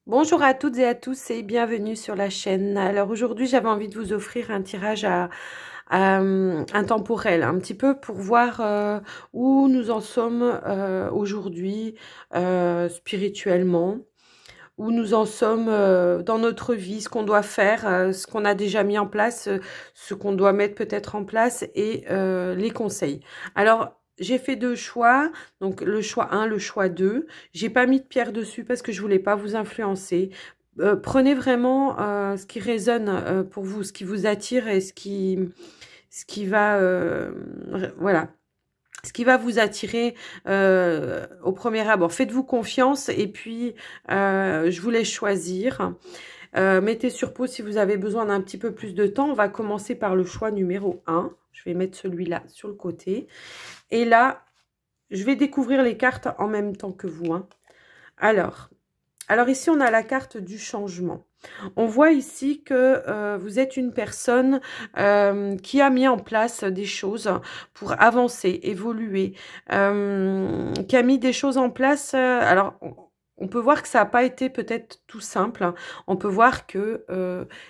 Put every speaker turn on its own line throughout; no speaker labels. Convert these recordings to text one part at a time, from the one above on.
Bonjour à toutes et à tous et bienvenue sur la chaîne. Alors aujourd'hui, j'avais envie de vous offrir un tirage intemporel, un petit peu pour voir où nous en sommes aujourd'hui spirituellement, où nous en sommes dans notre vie, ce qu'on doit faire, ce qu'on a déjà mis en place, ce qu'on doit mettre peut-être en place et les conseils. Alors, j'ai fait deux choix, donc le choix 1, le choix 2. J'ai pas mis de pierre dessus parce que je voulais pas vous influencer. Prenez vraiment ce qui résonne pour vous, ce qui vous attire et ce qui va, voilà, ce qui va vous attirer au premier abord. Faites-vous confiance et puis je vous laisse choisir. Mettez sur pause si vous avez besoin d'un petit peu plus de temps. On va commencer par le choix numéro 1. Je vais mettre celui-là sur le côté. Et là, je vais découvrir les cartes en même temps que vous. Alors ici, on a la carte du changement. On voit ici que vous êtes une personne qui a mis en place des choses pour avancer, évoluer, qui a mis des choses en place. Alors, on peut voir que ça n'a pas été peut-être tout simple, hein. On peut voir que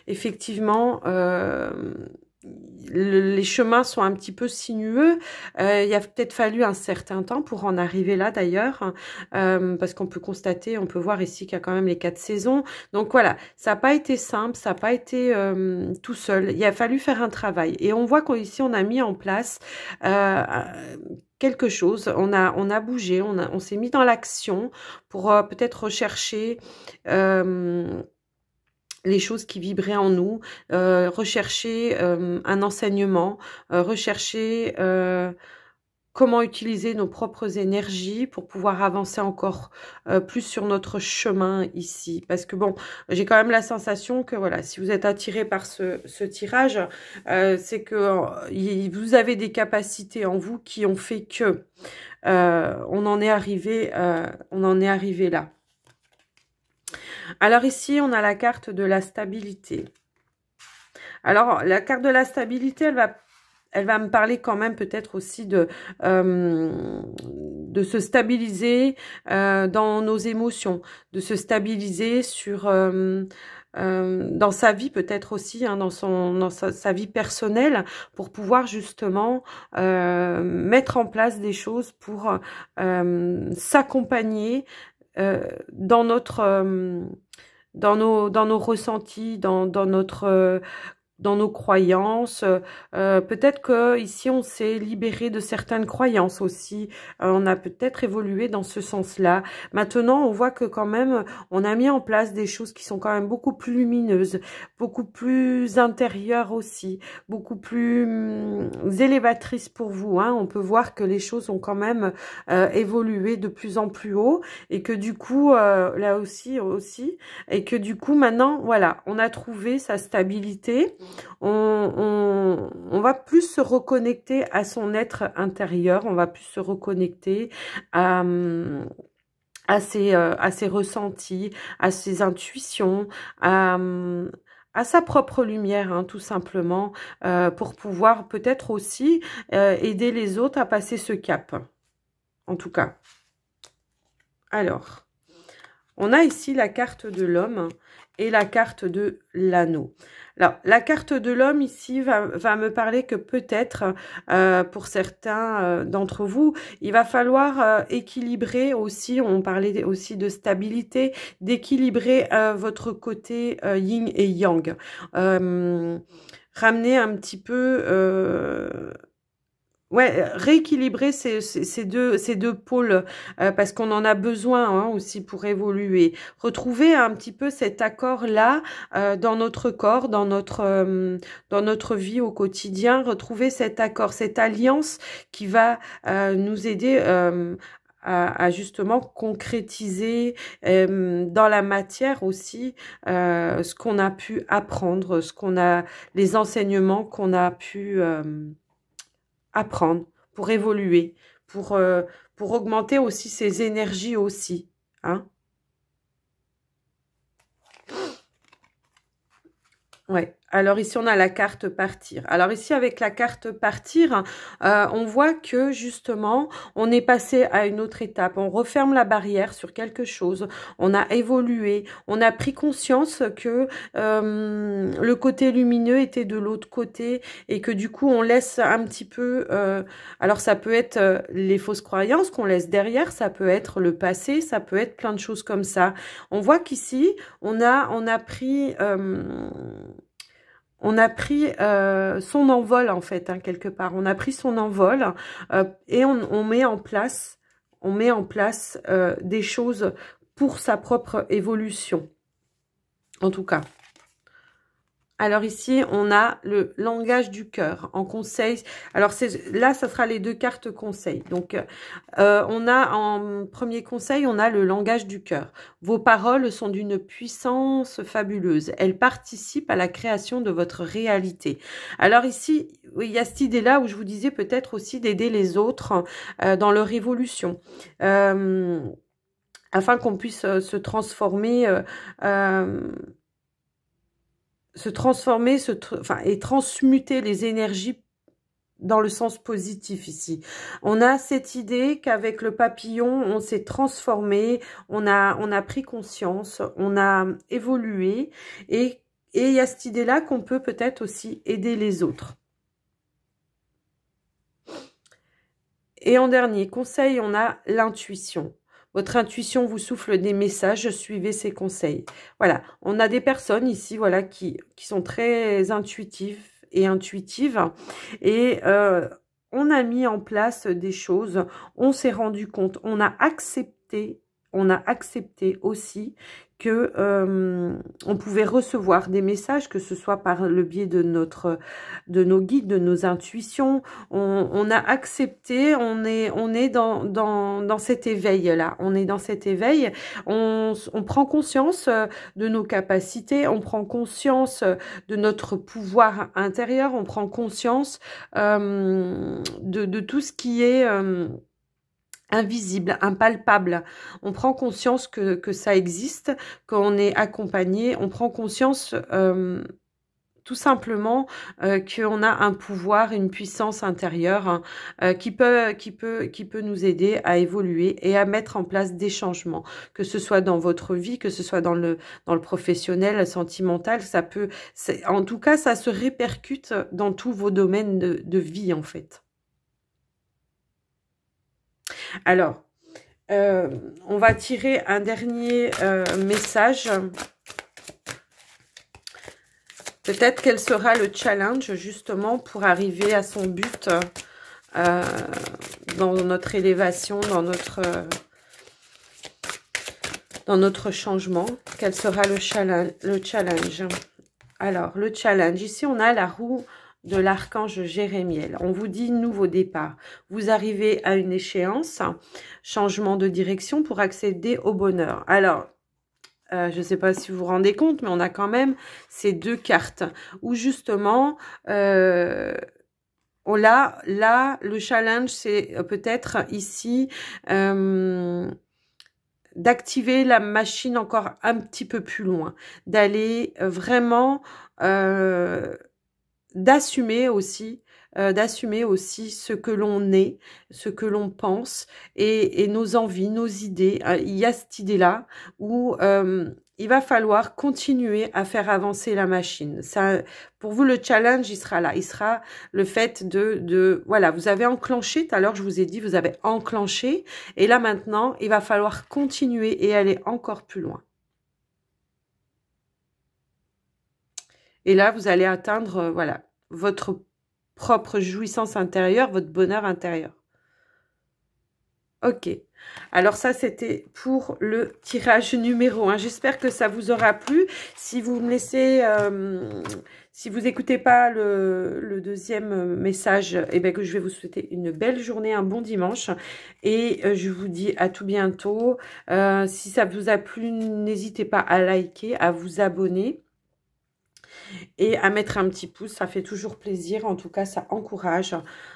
effectivement, les chemins sont un petit peu sinueux. Il a peut-être fallu un certain temps pour en arriver là d'ailleurs, parce qu'on peut constater, on peut voir ici qu'il y a quand même les 4 saisons. Donc voilà, ça n'a pas été simple, ça n'a pas été tout seul. Il a fallu faire un travail. Et on voit qu'ici, on a mis en place quelque chose. On a bougé, on s'est mis dans l'action pour peut-être rechercher les choses qui vibraient en nous, rechercher un enseignement, rechercher comment utiliser nos propres énergies pour pouvoir avancer encore plus sur notre chemin ici. Parce que bon, j'ai quand même la sensation que voilà, si vous êtes attiré par ce tirage, c'est que vous avez des capacités en vous qui ont fait que on en est arrivé là. Alors ici, on a la carte de la stabilité. Alors, la carte de la stabilité, elle va me parler quand même peut-être aussi de se stabiliser dans nos émotions, de se stabiliser dans sa vie peut-être aussi, hein, dans sa vie personnelle, pour pouvoir justement mettre en place des choses pour s'accompagner dans nos ressentis, dans nos croyances. Peut-être que ici on s'est libéré de certaines croyances aussi. On a peut-être évolué dans ce sens-là. Maintenant, on voit que quand même, on a mis en place des choses qui sont quand même beaucoup plus lumineuses, beaucoup plus intérieures aussi, beaucoup plus élévatrices pour vous, hein. On peut voir que les choses ont quand même évolué de plus en plus haut et que du coup, là aussi, et que du coup, maintenant, voilà, on a trouvé sa stabilité. On va plus se reconnecter à son être intérieur, on va plus se reconnecter à ses ressentis, à ses intuitions, à sa propre lumière, hein, tout simplement, pour pouvoir peut-être aussi aider les autres à passer ce cap, en tout cas. Alors, on a ici la carte de l'homme et la carte de l'anneau. Alors, la carte de l'homme ici va me parler que peut-être, pour certains d'entre vous, il va falloir équilibrer aussi, on parlait aussi de stabilité, d'équilibrer votre côté yin et yang. Ramener un petit peu... ouais, rééquilibrer ces deux pôles parce qu'on en a besoin, hein, aussi pour évoluer. Retrouver un petit peu cet accord-là dans notre corps, dans notre vie au quotidien. Retrouver cet accord, cette alliance qui va nous aider à justement concrétiser dans la matière aussi ce qu'on a pu apprendre, les enseignements qu'on a pu apprendre, pour évoluer, pour augmenter aussi ses énergies aussi, hein. Ouais. Alors ici, on a la carte partir. Alors ici, avec la carte partir, on voit que justement, on est passé à une autre étape. On referme la barrière sur quelque chose. On a évolué. On a pris conscience que le côté lumineux était de l'autre côté et que du coup, on laisse un petit peu... alors ça peut être les fausses croyances qu'on laisse derrière. Ça peut être le passé. Ça peut être plein de choses comme ça. On voit qu'ici, on a pris... on a pris son envol en fait, hein, quelque part. On a pris son envol et on met en place, des choses pour sa propre évolution. En tout cas. Alors ici, on a le langage du cœur en conseil. Alors là, ça sera les deux cartes conseil. Donc, on a en premier conseil, on a le langage du cœur. Vos paroles sont d'une puissance fabuleuse. Elles participent à la création de votre réalité. Alors ici, oui, il y a cette idée-là où je vous disais peut-être aussi d'aider les autres dans leur évolution. Afin qu'on puisse se transformer... et transmuter les énergies dans le sens positif ici. On a cette idée qu'avec le papillon, on s'est transformé, on a pris conscience, on a évolué et il y a cette idée-là qu'on peut peut-être aussi aider les autres. Et en dernier conseil, on a l'intuition. Votre intuition vous souffle des messages, suivez ses conseils. Voilà, on a des personnes ici, voilà, qui sont très intuitives et intuitives. Et on a mis en place des choses, on s'est rendu compte, on a accepté aussi que on pouvait recevoir des messages, que ce soit par le biais de nos guides, de nos intuitions. On a accepté, on est dans cet éveil-là. On est dans cet éveil. On prend conscience de nos capacités, on prend conscience de notre pouvoir intérieur, on prend conscience de tout ce qui est... invisible, impalpable. On prend conscience que ça existe, qu'on est accompagné. On prend conscience tout simplement qu'on a un pouvoir, une puissance intérieure qui peut nous aider à évoluer et à mettre en place des changements, que ce soit dans votre vie, que ce soit dans le professionnel, le sentimental. En tout cas, ça se répercute dans tous vos domaines de vie en fait. Alors, on va tirer un dernier message. Peut-être quel sera le challenge justement pour arriver à son but dans notre élévation, dans notre changement. Quel sera le challenge? Alors, le challenge, ici on a la roue de l'archange Jérémiel. On vous dit nouveau départ. Vous arrivez à une échéance, changement de direction pour accéder au bonheur. Alors, je ne sais pas si vous vous rendez compte, mais on a quand même ces deux cartes où justement, là, le challenge, c'est peut-être ici d'activer la machine encore un petit peu plus loin, d'aller vraiment... d'assumer aussi ce que l'on est, ce que l'on pense et nos envies, nos idées. Il y a cette idée-là où il va falloir continuer à faire avancer la machine. Ça, pour vous, le challenge, il sera là. Il sera le fait voilà, vous avez enclenché, tout à l'heure, je vous ai dit, vous avez enclenché. Et là, maintenant, il va falloir continuer et aller encore plus loin. Et là, vous allez atteindre, voilà, votre propre jouissance intérieure, votre bonheur intérieur. Ok. Alors ça, c'était pour le tirage numéro 1. J'espère que ça vous aura plu. Si vous me laissez... si vous n'écoutez pas le deuxième message, eh bien que je vais vous souhaiter une belle journée, un bon dimanche. Et je vous dis à tout bientôt. Si ça vous a plu, n'hésitez pas à liker, à vous abonner. Et à mettre un petit pouce, ça fait toujours plaisir. En tout cas, ça encourage.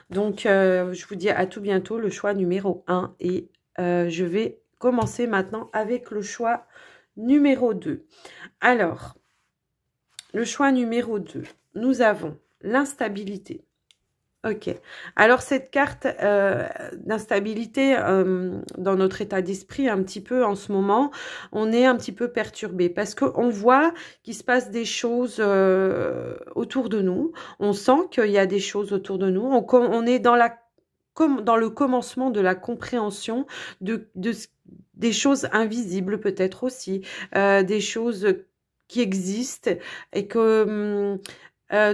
Donc, je vous dis à tout bientôt, le choix numéro 1. Et je vais commencer maintenant avec le choix numéro 2. Alors, Le choix numéro 2, nous avons l'instabilité. Ok, alors cette carte d'instabilité dans notre état d'esprit un petit peu en ce moment, on est un petit peu perturbé parce qu'on voit qu'il se passe des choses autour de nous, on sent qu'il y a des choses autour de nous, on est dans dans le commencement de la compréhension des choses invisibles peut-être aussi, des choses qui existent et que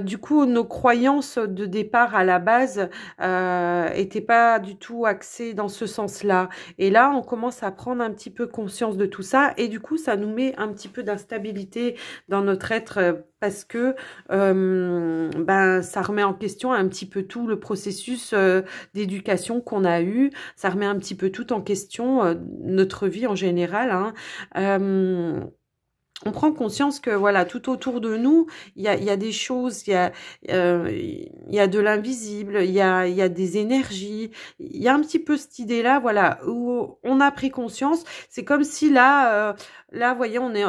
du coup, nos croyances de départ à la base étaient pas du tout axées dans ce sens-là. Et là, on commence à prendre un petit peu conscience de tout ça. Et du coup, ça nous met un petit peu d'instabilité dans notre être parce que ben, ça remet en question un petit peu tout le processus d'éducation qu'on a eu. Ça remet un petit peu tout en question, notre vie en général, hein. On prend conscience que voilà, tout autour de nous, il y a des choses, il y a de l'invisible, il y a des énergies, il y a un petit peu cette idée-là, voilà, où on a pris conscience. C'est comme si là, vous voyez, on est,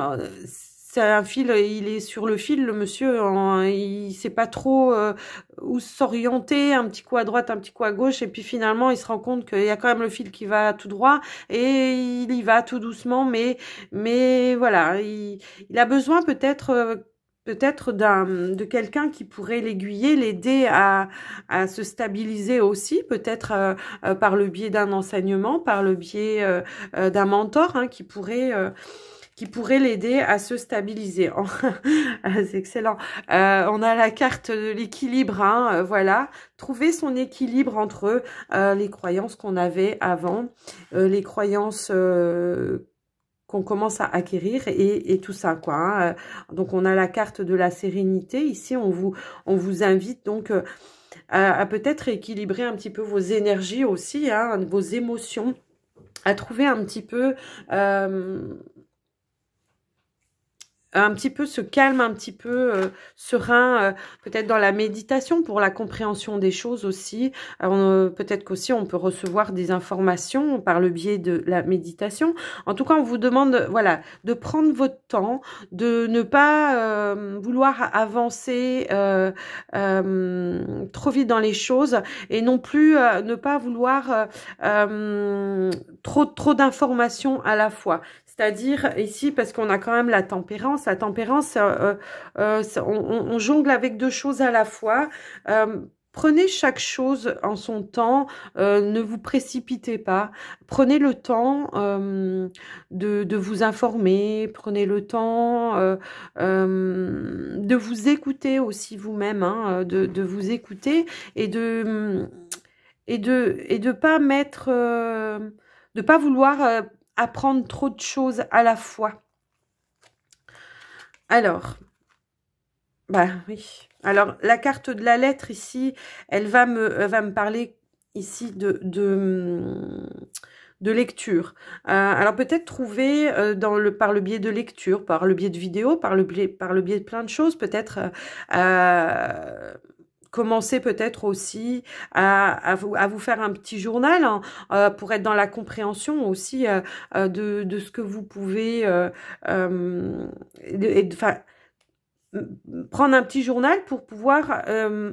c'est un fil, il est sur le fil, le monsieur, il sait pas trop où s'orienter, un petit coup à droite, un petit coup à gauche, et puis finalement, il se rend compte qu'il y a quand même le fil qui va tout droit, et il y va tout doucement, mais voilà, il a besoin peut-être de quelqu'un qui pourrait l'aiguiller, l'aider à se stabiliser aussi, peut-être par le biais d'un enseignement, par le biais d'un mentor hein, qui pourrait l'aider à se stabiliser. C'est excellent. On a la carte de l'équilibre, hein, voilà. Trouver son équilibre entre les croyances qu'on avait avant, les croyances qu'on commence à acquérir et tout ça, quoi. Hein. Donc, on a la carte de la sérénité. Ici, on vous invite donc à peut-être équilibrer un petit peu vos énergies aussi, hein, vos émotions, à trouver un petit peu ce calme, un petit peu serein, peut-être dans la méditation pour la compréhension des choses aussi. Peut-être qu'aussi on peut recevoir des informations par le biais de la méditation. En tout cas, on vous demande voilà, de prendre votre temps, de ne pas vouloir avancer trop vite dans les choses et non plus ne pas vouloir trop d'informations à la fois. C'est-à-dire ici, parce qu'on a quand même la tempérance. La tempérance, on jongle avec deux choses à la fois. Prenez chaque chose en son temps. Ne vous précipitez pas. Prenez le temps de vous informer. Prenez le temps de vous écouter aussi vous-même, hein, de vous écouter et de pas mettre, de pas vouloir apprendre trop de choses à la fois. Alors, bah oui. Alors, la carte de la lettre ici, elle va me parler ici de lecture. Alors, peut-être trouver par le biais de lecture, par le biais de vidéos, par le biais de plein de choses, peut-être commencer peut-être aussi à vous faire un petit journal hein, pour être dans la compréhension aussi de ce que vous pouvez prendre un petit journal pour pouvoir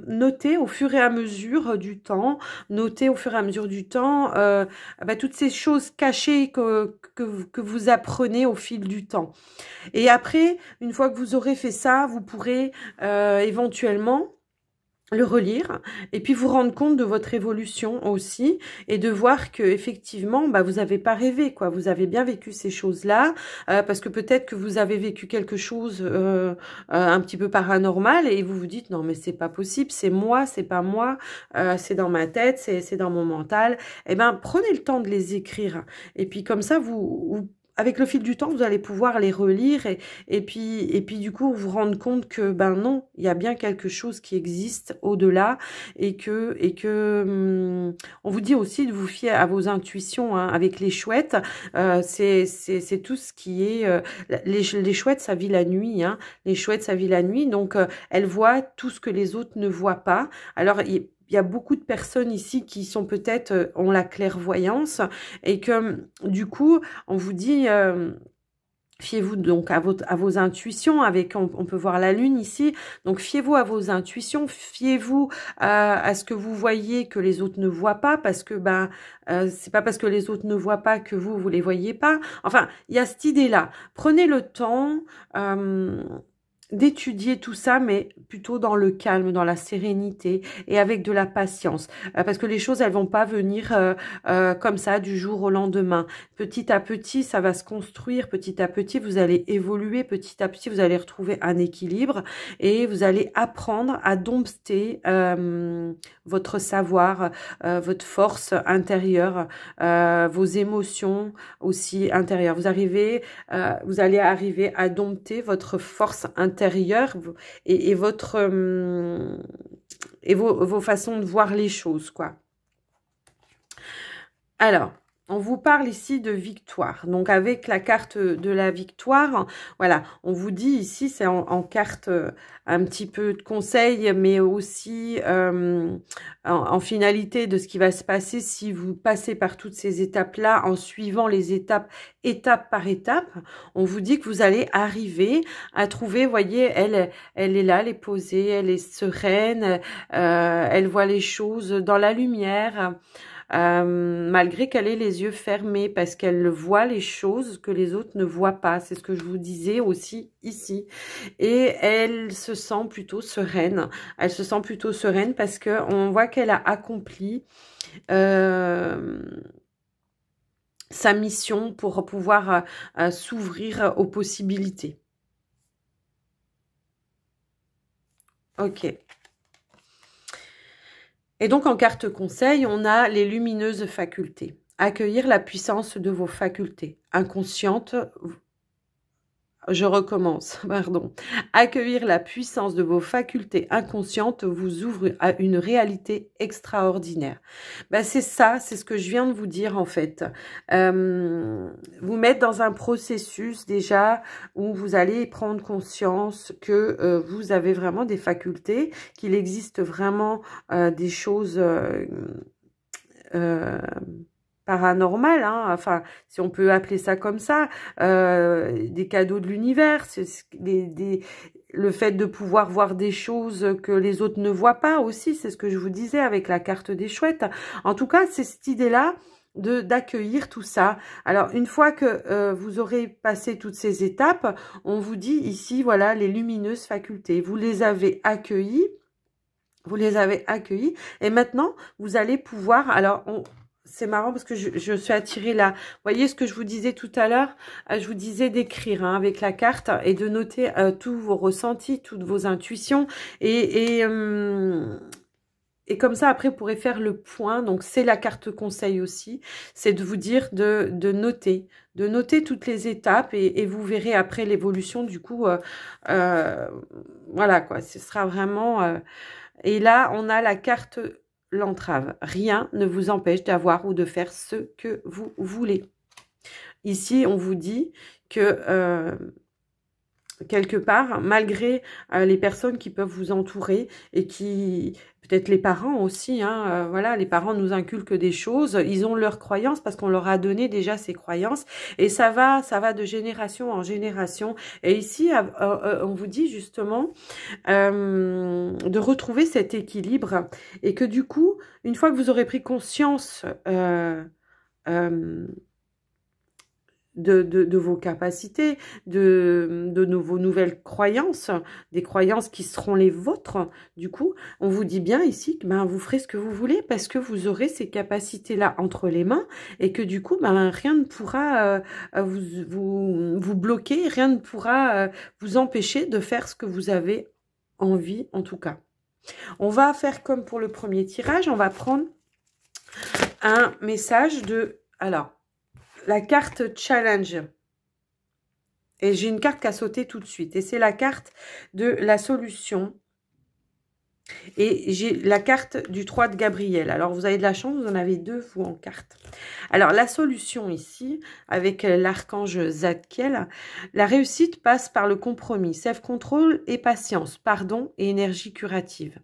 noter au fur et à mesure du temps, noter au fur et à mesure du temps toutes ces choses cachées que vous apprenez au fil du temps. Et après, une fois que vous aurez fait ça, vous pourrez éventuellement le relire et puis vous rendre compte de votre évolution aussi et de voir que effectivement vous avez pas rêvé quoi, vous avez bien vécu ces choses-là parce que peut-être que vous avez vécu quelque chose un petit peu paranormal et vous vous dites non mais c'est pas possible, c'est moi, c'est pas moi, c'est dans ma tête, c'est dans mon mental. Eh ben prenez le temps de les écrire et puis comme ça vous avec le fil du temps, vous allez pouvoir les relire et puis du coup, vous rendre compte que, ben non, il y a bien quelque chose qui existe au-delà et que on vous dit aussi de vous fier à vos intuitions hein, avec les chouettes. C'est tout ce qui est... les chouettes, ça vit la nuit. Hein, les chouettes, ça vit la nuit. Donc, elles voient tout ce que les autres ne voient pas. Alors, il y a beaucoup de personnes ici qui sont peut-être ont la clairvoyance et que du coup on vous dit Fiez-vous donc à vos intuitions, on peut voir la lune ici, donc fiez-vous à vos intuitions, fiez-vous à ce que vous voyez que les autres ne voient pas, parce que c'est pas parce que les autres ne voient pas que vous les voyez pas. Enfin, il y a cette idée-là. Prenez le temps d'étudier tout ça, mais plutôt dans le calme, dans la sérénité et avec de la patience, parce que les choses, elles vont pas venir comme ça du jour au lendemain. Petit à petit, ça va se construire, petit à petit, vous allez évoluer, petit à petit, vous allez retrouver un équilibre et vous allez apprendre à dompter votre savoir, votre force intérieure, vos émotions aussi intérieures. Vous allez arriver à dompter votre force intérieure et votre et vos façons de voir les choses, quoi. Alors, on vous parle ici de victoire. Donc, avec la carte de la victoire, voilà, on vous dit ici, c'est en carte un petit peu de conseil, mais aussi en finalité de ce qui va se passer si vous passez par toutes ces étapes-là, en suivant les étapes, étape par étape. On vous dit que vous allez arriver à trouver, voyez, elle est là, elle est posée, elle est sereine, elle voit les choses dans la lumière. Malgré qu'elle ait les yeux fermés, parce qu'elle voit les choses que les autres ne voient pas. C'est ce que je vous disais aussi ici. Et elle se sent plutôt sereine. Elle se sent plutôt sereine parce que on voit qu'elle a accompli sa mission pour pouvoir s'ouvrir aux possibilités. Ok. Et donc, en carte conseil, on a les lumineuses facultés. Accueillir la puissance de vos facultés inconscientes. Je recommence, pardon. Accueillir la puissance de vos facultés inconscientes vous ouvre à une réalité extraordinaire. Ben, c'est ça, c'est ce que je viens de vous dire en fait. Vous mettre dans un processus déjà où vous allez prendre conscience que vous avez vraiment des facultés, qu'il existe vraiment des choses paranormal, hein, enfin, si on peut appeler ça comme ça, des cadeaux de l'univers, le fait de pouvoir voir des choses que les autres ne voient pas aussi, c'est ce que je vous disais avec la carte des chouettes. En tout cas, c'est cette idée-là d'accueillir tout ça. Alors, une fois que vous aurez passé toutes ces étapes, on vous dit ici, voilà, les lumineuses facultés. Vous les avez accueillies. Vous les avez accueillis et maintenant, vous allez pouvoir... Alors, c'est marrant parce que je suis attirée là. Vous voyez ce que je vous disais tout à l'heure? Je vous disais d'écrire avec la carte et de noter tous vos ressentis, toutes vos intuitions. Et comme ça, après, vous pourrez faire le point. Donc, c'est la carte conseil aussi. C'est de vous dire de noter toutes les étapes et vous verrez après l'évolution. Du coup, voilà quoi. Ce sera vraiment... Et là, on a la carte l'entrave. Rien ne vous empêche d'avoir ou de faire ce que vous voulez. Ici, on vous dit que quelque part, malgré les personnes qui peuvent vous entourer et qui, peut-être les parents aussi, hein, voilà, les parents nous inculquent des choses, ils ont leurs croyances parce qu'on leur a donné déjà ces croyances et ça va de génération en génération. Et ici, on vous dit justement de retrouver cet équilibre et que du coup, une fois que vous aurez pris conscience de vos capacités, vos nouvelles croyances, des croyances qui seront les vôtres. Du coup, on vous dit bien ici que vous ferez ce que vous voulez parce que vous aurez ces capacités-là entre les mains et que du coup, rien ne pourra vous bloquer, rien ne pourra vous empêcher de faire ce que vous avez envie, en tout cas. On va faire comme pour le premier tirage, on va prendre un message de... Alors, la carte challenge. Et j'ai une carte qui a sauté tout de suite. Et c'est la carte de la solution. Et j'ai la carte du 3 de Gabriel. Alors, vous avez de la chance, vous en avez deux, vous, en carte. Alors, la solution ici, avec l'archange Zadkiel, la réussite passe par le compromis, self-control et patience, pardon et énergie curative.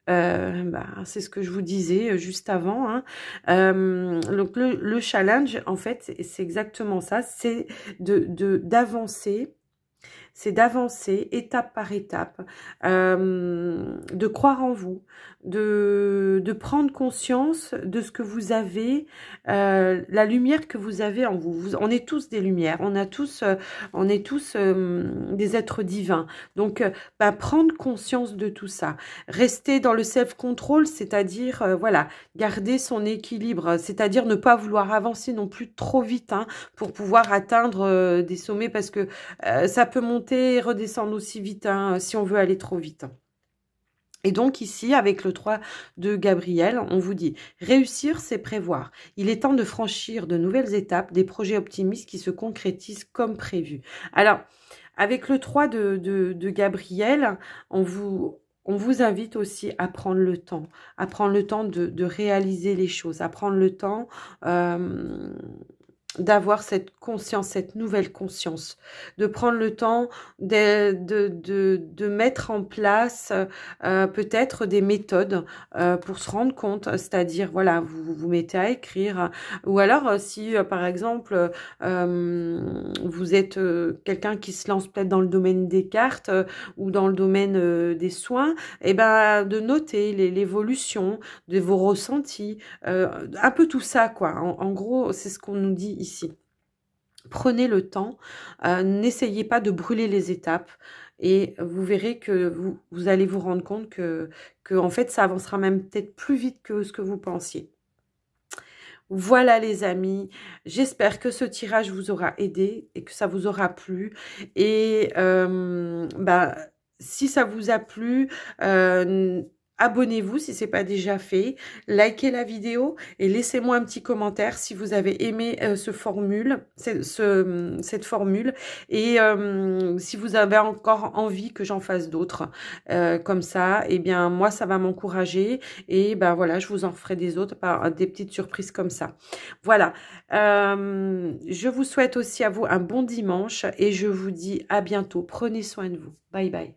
C'est ce que je vous disais juste avant, hein. Donc le challenge, en fait, c'est exactement ça, c'est d'avancer. C'est d'avancer étape par étape, de croire en vous, de prendre conscience de ce que vous avez, la lumière que vous avez en vous. On est tous des lumières, on est tous des êtres divins. Donc, prendre conscience de tout ça. Rester dans le self-control, c'est-à-dire, voilà, garder son équilibre, c'est-à-dire ne pas vouloir avancer non plus trop vite, hein, pour pouvoir atteindre des sommets, parce que ça peut monter et redescendre aussi vite, hein, si on veut aller trop vite. Et donc ici, avec le 3 de Gabriel, on vous dit « Réussir, c'est prévoir. Il est temps de franchir de nouvelles étapes, des projets optimistes qui se concrétisent comme prévu. » Alors, avec le 3 de Gabriel, on vous invite aussi à prendre le temps de réaliser les choses, à prendre le temps d'avoir cette conscience, cette nouvelle conscience, de prendre le temps de mettre en place peut-être des méthodes pour se rendre compte, c'est-à-dire, voilà, vous vous mettez à écrire, ou alors si par exemple vous êtes quelqu'un qui se lance peut-être dans le domaine des cartes ou dans le domaine des soins, et ben de noter l'évolution de vos ressentis, un peu tout ça, quoi. En gros, c'est ce qu'on nous dit ici. Prenez le temps, n'essayez pas de brûler les étapes et vous verrez que vous allez vous rendre compte que en fait, ça avancera même peut-être plus vite que ce que vous pensiez. Voilà les amis, j'espère que ce tirage vous aura aidé et que ça vous aura plu. Et si ça vous a plu, abonnez-vous si ce n'est pas déjà fait, likez la vidéo et laissez-moi un petit commentaire si vous avez aimé cette formule. Et si vous avez encore envie que j'en fasse d'autres comme ça, eh bien moi ça va m'encourager et voilà, je vous en ferai des autres, des petites surprises comme ça. Voilà, je vous souhaite aussi à vous un bon dimanche et je vous dis à bientôt. Prenez soin de vous. Bye bye.